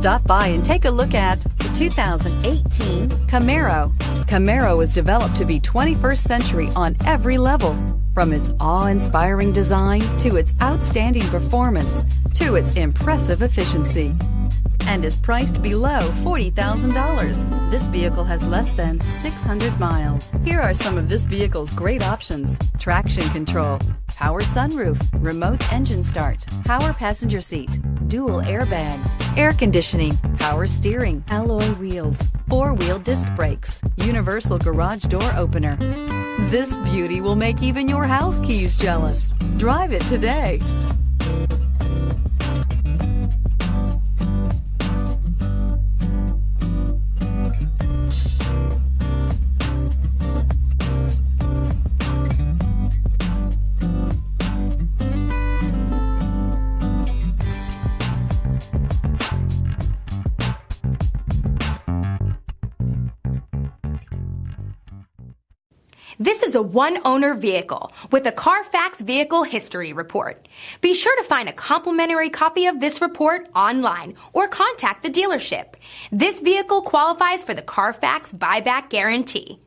Stop by and take a look at the 2018 Camaro. Camaro was developed to be 21st century on every level. From its awe-inspiring design to its outstanding performance to its impressive efficiency, and is priced below $40,000. This vehicle has less than 600 miles. Here are some of this vehicle's great options: traction control, power sunroof, remote engine start, power passenger seat, dual airbags, air conditioning, power steering, alloy wheels, four-wheel disc brakes, universal garage door opener. This beauty will make even your house keys jealous. Drive it today. This is a one-owner vehicle with a Carfax Vehicle History Report. Be sure to find a complimentary copy of this report online or contact the dealership. This vehicle qualifies for the Carfax Buyback Guarantee.